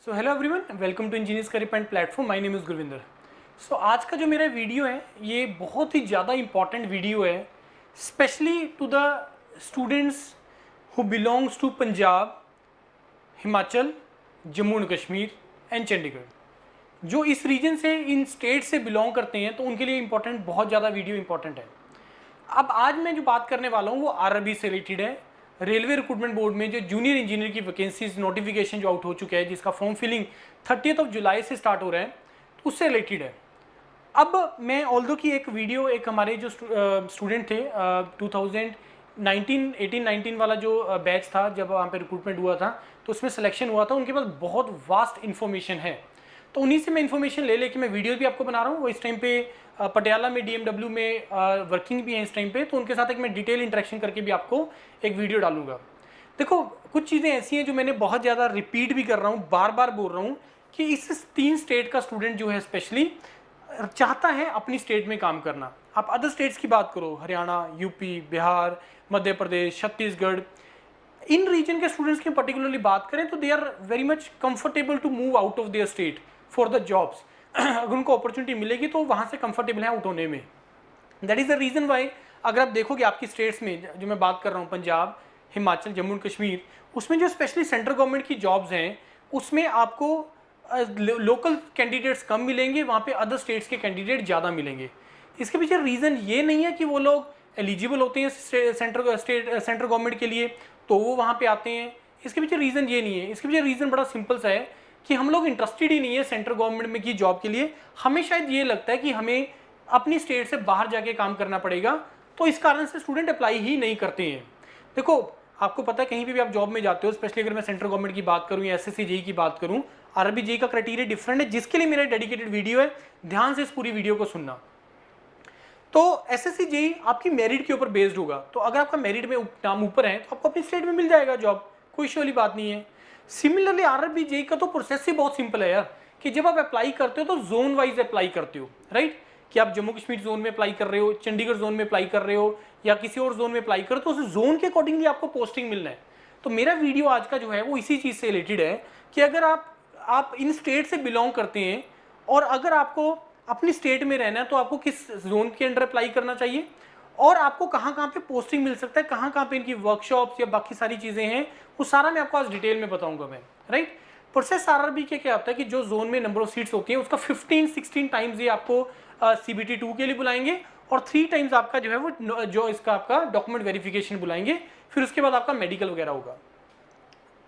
So hello everyone, welcome to engineers career point platform. My name is Gurvinder. So आज का जो मेरा video है ये बहुत ही ज़्यादा इंपॉर्टेंट वीडियो है, specially to the students who belongs to Punjab, Himachal, Jammu and Kashmir and Chandigarh. जो इस रीजन से, इन स्टेट से बिलोंग करते हैं, तो उनके लिए इंपॉर्टेंट, बहुत ज़्यादा वीडियो इंपॉर्टेंट है। अब आज मैं जो बात करने वाला हूँ वो आरआरबी से रिलेटेड है। रेलवे रिक्रूटमेंट बोर्ड में जो जूनियर इंजीनियर की वैकेंसीज नोटिफिकेशन जो आउट हो चुका है, जिसका फॉर्म फिलिंग 30 जुलाई से स्टार्ट हो रहा है, तो उससे रिलेटेड है। अब मैं ऑल्दो की एक वीडियो, एक हमारे जो स्टूडेंट थे 2019 वाला जो बैच था, जब वहाँ पे रिक्रूटमेंट हुआ था तो उसमें सिलेक्शन हुआ था, उनके पास बहुत वास्ट इन्फॉर्मेशन है। तो उन्हीं से मैं इन्फॉर्मेशन ले लेके मैं वीडियो भी आपको बना रहा हूँ। वो इस टाइम पे पटियाला में डीएमडब्ल्यू में वर्किंग भी है इस टाइम पे, तो उनके साथ एक मैं डिटेल इंटरेक्शन करके भी आपको एक वीडियो डालूंगा। देखो, कुछ चीज़ें ऐसी हैं जो मैंने बहुत ज़्यादा रिपीट भी कर रहा हूँ, बार बार बोल रहा हूँ कि इस 3 स्टेट का स्टूडेंट जो है स्पेशली चाहता है अपनी स्टेट में काम करना। आप अदर स्टेट्स की बात करो, हरियाणा, यूपी, बिहार, मध्य प्रदेश, छत्तीसगढ़, इन रीजन के स्टूडेंट्स की पर्टिकुलरली बात करें तो they are very much comfortable to move out of their state for the jobs. अगर उनको अपॉर्चुनिटी मिलेगी तो वहाँ से कंफर्टेबल है आउट होने में। That is the reason why अगर आप देखोगे आपकी स्टेट्स में जो मैं बात कर रहा हूँ, पंजाब, हिमाचल, जम्मू एंड कश्मीर, उसमें जो स्पेशली सेंट्रल गवर्नमेंट की जॉब्स हैं उसमें आपको लोकल कैंडिडेट्स कम मिलेंगे, वहाँ पे अदर स्टेट्स के कैंडिडेट ज़्यादा मिलेंगे। इसके पीछे रीज़न ये नहीं है कि वो लोग एलिजिबल होते हैं सेंट्रल गवर्नमेंट के लिए तो वो वहाँ पे आते हैं। इसके पीछे रीज़न ये नहीं है। इसके पीछे रीज़न बड़ा सिंपल सा है कि हम लोग इंटरेस्टेड ही नहीं है सेंट्रल गवर्नमेंट में की जॉब के लिए। हमें शायद ये लगता है कि हमें अपनी स्टेट से बाहर जाके काम करना पड़ेगा, तो इस कारण से स्टूडेंट अप्लाई ही नहीं करते हैं। देखो, आपको पता है कहीं भी आप जॉब में जाते हो, स्पेशली अगर मैं सेंट्रल गवर्नमेंट की बात करूँ या एसएससी जेईई की बात करूँ, आरआरबी जेईई का क्राइटेरिया डिफरेंट है, जिसके लिए मेरा डेडिकेटेड वीडियो है। ध्यान से इस पूरी वीडियो को सुनना। तो एसएससी जेईई आपकी मेरिट के ऊपर बेस्ड होगा, तो अगर आपका मेरिट में नाम ऊपर है तो आपको अपनी स्टेट में मिल जाएगा जॉब, कोई इशू वाली बात नहीं है। सिमिलरली आरआरबी जेईई का तो प्रोसेस ही बहुत सिंपल है यार, कि जब आप अप्लाई करते हो तो जोन वाइज अप्लाई करते हो, राइट? कि आप जम्मू कश्मीर जोन में अप्लाई कर रहे हो, चंडीगढ़ जोन में अप्लाई कर रहे हो, या किसी और जोन में अप्लाई कर रहे हो, तो उस जोन के अकॉर्डिंगली आपको पोस्टिंग मिलना है। तो मेरा वीडियो आज का जो है वो इसी चीज़ से रिलेटेड है कि अगर आप इन स्टेट से बिलोंग करते हैं और अगर आपको अपनी स्टेट में रहना है तो आपको किस जोन के अंडर अप्लाई करना चाहिए और आपको कहाँ कहाँ पे पोस्टिंग मिल सकता है, कहाँ कहाँ पे इनकी वर्कशॉप्स या बाकी सारी चीज़ें हैं, वो सारा मैं आपको आज डिटेल में बताऊंगा मैं, राइट? प्रोसेस आरआरबी के क्या होता है कि जो जोन में नंबर ऑफ सीट्स होती हैं उसका 15-16 टाइम्स ये आपको CBT 2 के लिए बुलाएंगे और 3 टाइम्स आपका जो है वो जो इसका आपका डॉक्यूमेंट वेरिफिकेशन बुलाएंगे, फिर उसके बाद आपका मेडिकल वगैरह होगा।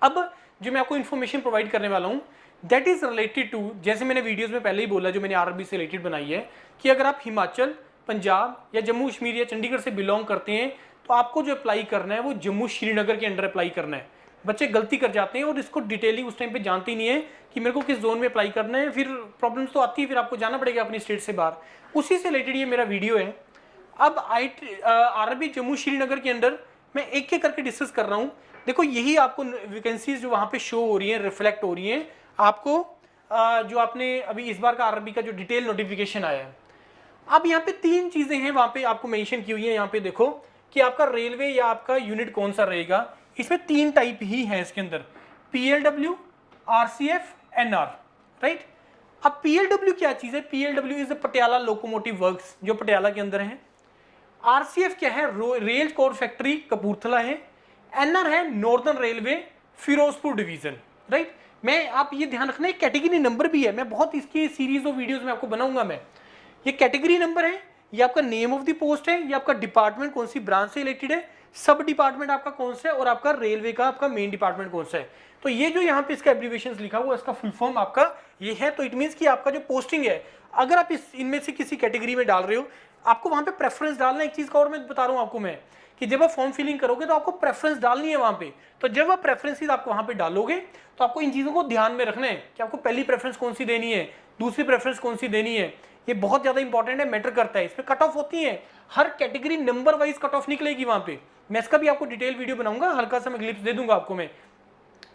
अब जो मैं आपको इन्फॉर्मेशन प्रोवाइड करने वाला हूँ दैट इज रिलेटेड टू, जैसे मैंने वीडियोस में पहले ही बोला, जो मैंने आरआरबी से रिलेटेड बनाई है, कि अगर आप हिमाचल, पंजाब या जम्मू कश्मीर या चंडीगढ़ से बिलोंग करते हैं तो आपको जो अप्लाई करना है वो जम्मू श्रीनगर के अंडर अप्लाई करना है। बच्चे गलती कर जाते हैं और इसको डिटेलिंग उस टाइम पे जानते ही नहीं है कि मेरे को किस जोन में अप्लाई करना है, फिर प्रॉब्लम्स तो आती है, फिर आपको जाना पड़ेगा अपनी स्टेट से बाहर। उसी से रिलेटेड ये मेरा वीडियो है। अब आरआरबी जम्मू श्रीनगर के अंदर मैं एक एक करके डिस्कस कर रहा हूँ। देखो, यही आपको वैकेंसीज जो वहाँ पे शो हो रही हैं, रिफ्लेक्ट हो रही हैं आपको, जो आपने अभी इस बार का आरआरबी का जो डिटेल नोटिफिकेशन आया है। अब यहाँ पे 3 चीज़ें हैं वहाँ पे आपको मेंशन की हुई है। यहाँ पे देखो कि आपका रेलवे या आपका यूनिट कौन सा रहेगा। इसमें 3 टाइप ही है इसके अंदर, PLW, RCF, NR, राइट? अब PLW क्या चीज़ है? PLW is Patiala locomotive works, जो पटियाला के अंदर है। RCF क्या है? रेल कोर फैक्ट्री कपूरथला है। NR है northern railway Firozpur division, right? मैं, आप ये ध्यान रखना, एक कैटेगरी नंबर भी है, मैं बहुत इसकी सीरीज ऑफ वीडियोस में आपको बनाऊंगा मैं। ये कैटेगरी नंबर है, ये आपका नेम ऑफ द पोस्ट है, ये आपका डिपार्टमेंट कौन सी ब्रांच से रिलेटेड है, सब डिपार्टमेंट आपका कौन सा है, और आपका रेलवे का आपका मेन डिपार्टमेंट कौन सा है। तो ये जो यहाँ पे इसका एब्रीविएशन लिखा हुआ है, इसका फुल फॉर्म आपका ये है। तो इट मीन्स कि आपका जो पोस्टिंग है, अगर आप इनमें से किसी कैटेगरी में डाल रहे हो, आपको वहाँ पे प्रेफरेंस डालना। एक चीज़ का और मैं बता रहा हूँ आपको मैं, कि जब आप फॉर्म फिलिंग करोगे तो आपको प्रेफरेंस डालनी है वहाँ पे। तो जब आप प्रेफरेंसेस आपको वहाँ पे डालोगे तो आपको इन चीज़ों को ध्यान में रखना है कि आपको पहली प्रेफरेंस कौन सी देनी है, दूसरी प्रेफरेंस कौन सी देनी है। ये बहुत ज़्यादा इंपॉर्टेंट है, मैटर करता है। इसमें कट ऑफ होती है, हर category number wise cut off निकलेगी वहाँ पे। मैं इसका भी आपको डिटेल वीडियो बनाऊंगा, हल्का सा मैं ग्लिप्स दे दूंगा आपको मैं,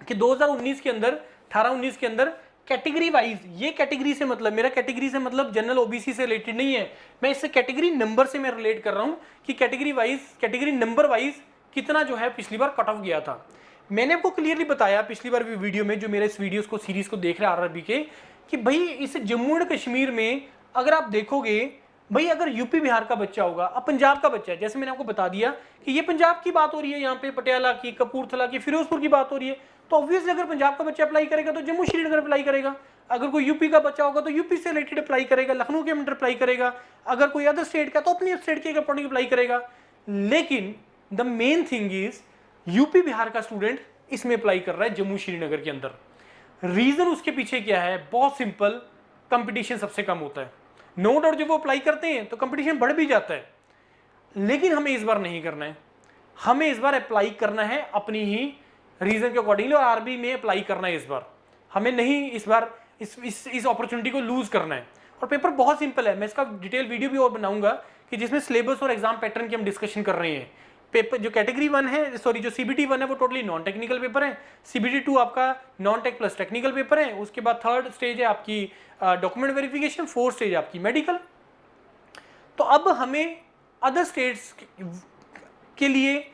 कि 2019 के अंदर, 18-19 के अंदर कैटेगरी वाइज, ये कैटेगरी से मतलब, मेरा कैटेगरी से मतलब जनरल ओबीसी से रिलेटेड नहीं है, मैं इससे कैटेगरी नंबर से मैं रिलेट कर रहा हूँ कि category wise, category number wise कितना जो है पिछली बार कट ऑफ गया था। मैंने आपको क्लियरली बताया पिछली बार भी वीडियो में, जो मेरे इस वीडियोस को सीरीज को देख रहे हैं आरआरबी के, कि भाई इस जम्मू एंड कश्मीर में अगर आप देखोगे, भाई अगर यूपी बिहार का बच्चा होगा, अब पंजाब का बच्चा है, जैसे मैंने आपको बता दिया कि ये पंजाब की बात हो रही है, यहाँ पे पटियाला की, कपूरथला की, फिरोजपुर की बात हो रही है, तो ऑब्वियसली अगर पंजाब का बच्चा अप्लाई करेगा तो जम्मू श्रीनगर अप्लाई करेगा। अगर कोई यूपी का बच्चा होगा तो यूपी से रिलेटेड अप्लाई करेगा, लखनऊ के अंदर अप्लाई करेगा। अगर कोई अदर स्टेट का तो अपनी स्टेट के अकॉर्डिंग अप्लाई करेगा। लेकिन the main thing is UP Bihar का स्टूडेंट इसमें अप्लाई कर रहा है जम्मू श्रीनगर के अंदर। रीजन उसके पीछे क्या है? बहुत सिंपल, कंपटीशन सबसे कम होता है। नो डाउट जब वो अप्लाई करते हैं तो कंपटीशन बढ़ भी जाता है, लेकिन हमें इस बार नहीं करना है। हमें इस बार अप्लाई करना है अपनी ही रीजन के अकॉर्डिंगली, और आरबी में अप्लाई करना है इस बार। हमें नहीं इस बार इस अपॉर्चुनिटी को लूज करना है। और पेपर बहुत सिंपल है, मैं इसका डिटेल वीडियो भी और बनाऊंगा कि जिसमें सिलेबस और एग्जाम पैटर्न की हम डिस्कशन कर रहे हैं। पेपर जो कैटेगरी 1 है, सॉरी जो CBT 1 है वो टोटली नॉन टेक्निकल पेपर है। CBT 2 आपका non tech plus technical paper है। उसके बाद थर्ड स्टेज है आपकी डॉक्यूमेंट वेरिफिकेशन, फोर्थ स्टेज आपकी मेडिकल। तो अब हमें अदर स्टेट्स के लिए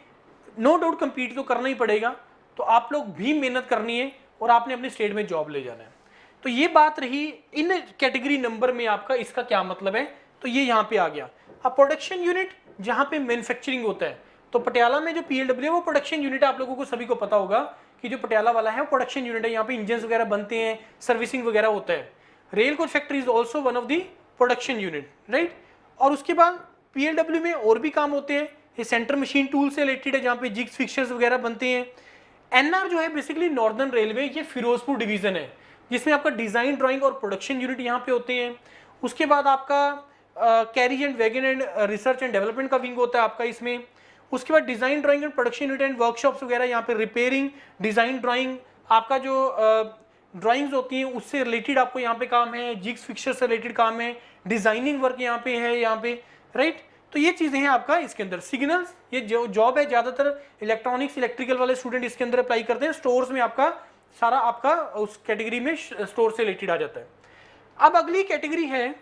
नो डाउट compete तो करना ही पड़ेगा, तो आप लोग भी मेहनत करनी है और आपने अपने स्टेट में जॉब ले जाना है। तो ये बात रही इन कैटेगरी नंबर में आपका इसका क्या मतलब है, तो ये यहाँ पे आ गया। अब प्रोडक्शन यूनिट जहाँ पे मैन्युफैक्चरिंग होता है, तो पटियाला में जो PLW है वो प्रोडक्शन यूनिट है। आप लोगों को सभी को पता होगा कि जो पटियाला वाला है वो प्रोडक्शन यूनिट है, यहाँ पे इंजन वगैरह बनते हैं, सर्विसिंग वगैरह होता है। Rail coach factory is also one of the production unit, right. और उसके बाद PLW में और भी काम होते हैं, ये सेंटर मशीन टूल से रिलेटेड है, जहाँ पे जिग्स फिक्सर्स वगैरह बनते हैं। NR जो है बेसिकली नॉर्दर्न रेलवे, ये फिरोजपुर डिवीजन है, जिसमें आपका डिजाइन ड्राइंग और प्रोडक्शन यूनिट यहाँ पे होते हैं। उसके बाद आपका carriage and wagon and research and development का विंग होता है आपका इसमें। उसके बाद design drawing and production unit and workshops वगैरह यहाँ पे, रिपेयरिंग, डिजाइन ड्राइंग, आपका जो ड्राइंग्स होती हैं उससे रिलेटेड आपको यहाँ पे काम है, जिग्स फिक्सर से रिलेटेड काम है, डिजाइनिंग वर्क यहाँ पे है, यहाँ पे, राइट। तो ये चीजें हैं आपका इसके अंदर। सिग्नल्स, ये जो जॉब है ज्यादातर इलेक्ट्रॉनिक्स इलेक्ट्रिकल वाले स्टूडेंट इसके अंदर अप्लाई करते हैं। स्टोर्स में आपका सारा आपका उस कैटेगरी में स्टोर से रिलेटेड आ जाता है। अब अगली कैटेगरी है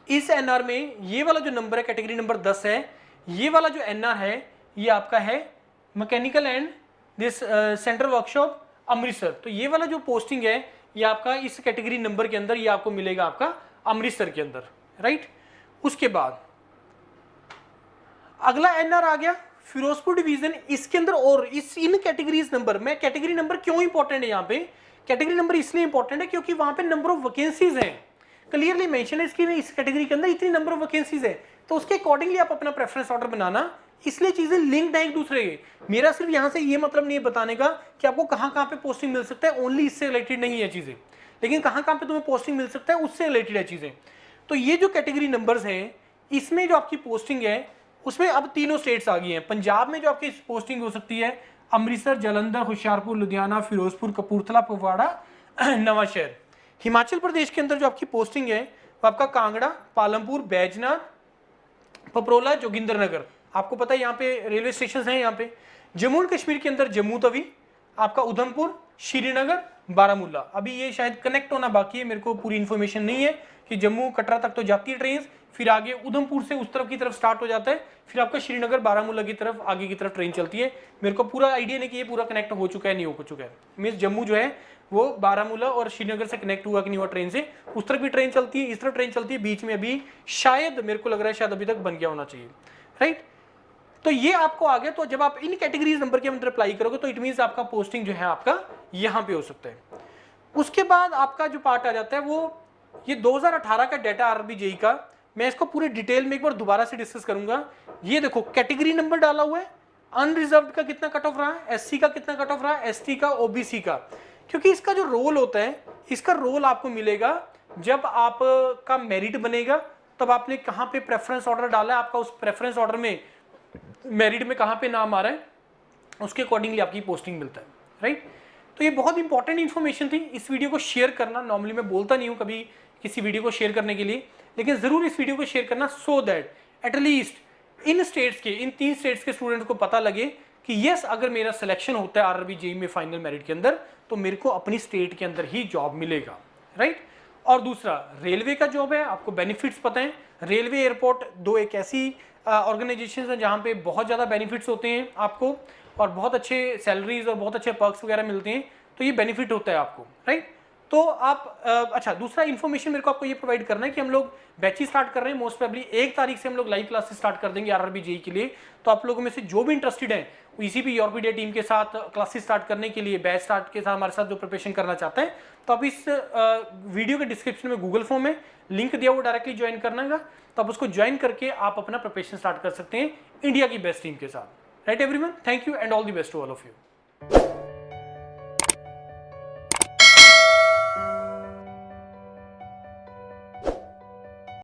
इस NR में, ये वाला जो नंबर है कैटेगरी नंबर 10 है, ये वाला जो NR है ये आपका है mechanical and this central workshop Amritsar. तो ये वाला जो पोस्टिंग है ये आपका इस कैटेगरी नंबर के अंदर ये आपको मिलेगा आपका अमृतसर के अंदर, राइट। उसके बाद अगला NR आ गया फिरोजपुर डिवीजन। इसके अंदर और इन कैटेगरीज नंबर में, कैटेगरी नंबर क्यों इंपॉर्टेंट है यहाँ पे? कैटेगरी नंबर इसलिए इंपॉर्टेंट है क्योंकि वहां पे नंबर ऑफ वैकेंसीज हैं, क्लियरली मेंशन है इसकी, इस कैटेगरी के अंदर इतनी नंबर ऑफ वैकेंसीज है, तो उसके अकॉर्डिंगली आप अपना प्रेफरेंस ऑर्डर बनाना। इसलिए चीजें लिंक्ड है एक दूसरे के। मेरा सिर्फ यहाँ से ये मतलब नहीं है बताने का कि आपको कहाँ कहाँ पे पोस्टिंग मिल सकता है, ओनली इससे रिलेटेड नहीं है चीजें, लेकिन कहाँ कहाँ पे तुम्हें पोस्टिंग मिल सकता है उससे रिलेटेड है चीजें। तो ये जो कैटेगरी नंबर्स हैं इसमें जो आपकी पोस्टिंग है उसमें अब तीनों स्टेट्स आ गई हैं। पंजाब में जो आपकी पोस्टिंग हो सकती है अमृतसर, जालंधर, होशियारपुर, लुधियाना, फिरोजपुर, कपूरथला, कुपवाड़ा, नवांशहर। हिमाचल प्रदेश के अंदर जो आपकी पोस्टिंग है वो आपका कांगड़ा, पालमपुर, बैजनाथ, पपरोला, जोगिंद्रनगर, आपको पता है यहाँ पे रेलवे स्टेशन हैं यहाँ पे। जम्मू एंड कश्मीर के अंदर जम्मू तवी, आपका उधमपुर, श्रीनगर, बारामूला। अभी ये शायद कनेक्ट होना बाकी है, मेरे को पूरी इन्फॉर्मेशन नहीं है कि जम्मू कटरा तक तो जाती है ट्रेन, फिर आगे उधमपुर से उस तरफ की तरफ स्टार्ट हो जाता है, फिर आपका श्रीनगर बारामूला की तरफ आगे की तरफ ट्रेन चलती है। मेरे को पूरा आइडिया नहीं कि ये पूरा कनेक्ट हो चुका है नहीं हो चुका है। मीन्स जम्मू जो है वो बारामूला और श्रीनगर से कनेक्ट हुआ कि नहीं हुआ ट्रेन से, उस तरफ भी ट्रेन चलती है, इस तरफ ट्रेन चलती है, बीच में अभी शायद मेरे को लग रहा है शायद अभी तक बन गया होना चाहिए, राइट। तो ये आपको आ गया। तो जब आप इन कैटेगरीज नंबर के अंदर अप्लाई करोगे तो इट मींस आपका पोस्टिंग जो है आपका यहाँ पे हो सकता है। उसके बाद आपका जो पार्ट आ जाता है वो ये 2018 का डाटा आरआरबी जेई का, मैं इसको पूरे डिटेल में एक बार दोबारा से डिस्कस करूंगा। ये देखो कैटेगरी नंबर डाला हुआ है, अनरिजर्व्ड का कितना कट ऑफ रहा है, एससी का कितना कट ऑफ रहा है, एसटी का, ओबीसी का। क्योंकि इसका जो रोल होता है, इसका रोल आपको मिलेगा जब आपका मेरिट बनेगा, तब आपने कहाँ पे प्रेफरेंस ऑर्डर डाला है, आपका उस प्रेफरेंस ऑर्डर में मेरिट में कहाँ पे नाम आ रहा है, उसके अकॉर्डिंगली आपकी पोस्टिंग मिलता है, राइट। तो ये बहुत इंपॉर्टेंट इन्फॉर्मेशन थी। इस वीडियो को शेयर करना, नॉर्मली मैं बोलता नहीं हूँ कभी किसी वीडियो को शेयर करने के लिए, लेकिन जरूर इस वीडियो को शेयर करना so that at least in states के, इन 3 स्टेट्स के स्टूडेंट्स को पता लगे कि यस अगर मेरा सिलेक्शन होता है आरआरबी जेईई में फाइनल मेरिट के अंदर तो मेरे को अपनी स्टेट के अंदर ही जॉब मिलेगा, राइट। और दूसरा रेलवे का जॉब है, आपको बेनिफिट्स पता है। रेलवे एयरपोर्ट 2 एक ऐसी ऑर्गेनाइजेशन है जहाँ पे बहुत ज़्यादा बेनिफिट्स होते हैं आपको। और बहुत अच्छे सैलरीज और बहुत अच्छे पर्क्स वगैरह मिलते हैं, तो ये बेनिफिट होता है आपको, राइट। तो आप अच्छा, दूसरा इन्फॉर्मेशन मेरे को आपको ये प्रोवाइड करना है कि हम लोग बैचेस स्टार्ट कर रहे हैं। मोस्ट प्रोबेबली 1 तारीख से हम लोग लाइव क्लासेस स्टार्ट कर देंगे आरआरबी जेईई के लिए। तो आप लोगों में से जो भी इंटरेस्टेड है ईसीपी यूरोपीडिया टीम के साथ क्लासेस स्टार्ट करने के लिए, बैच स्टार्ट के साथ हमारे साथ जो प्रिपरेशन करना चाहते हैं, तो आप इस वीडियो के डिस्क्रिप्शन में गूगल फॉर्म में लिंक दिया, वो डायरेक्टली ज्वाइन करना है। तो आप उसको ज्वाइन करके आप अपना प्रिपरेशन स्टार्ट कर सकते हैं इंडिया की बेस्ट टीम के साथ, right everyone. Thank you and all the best to all of you.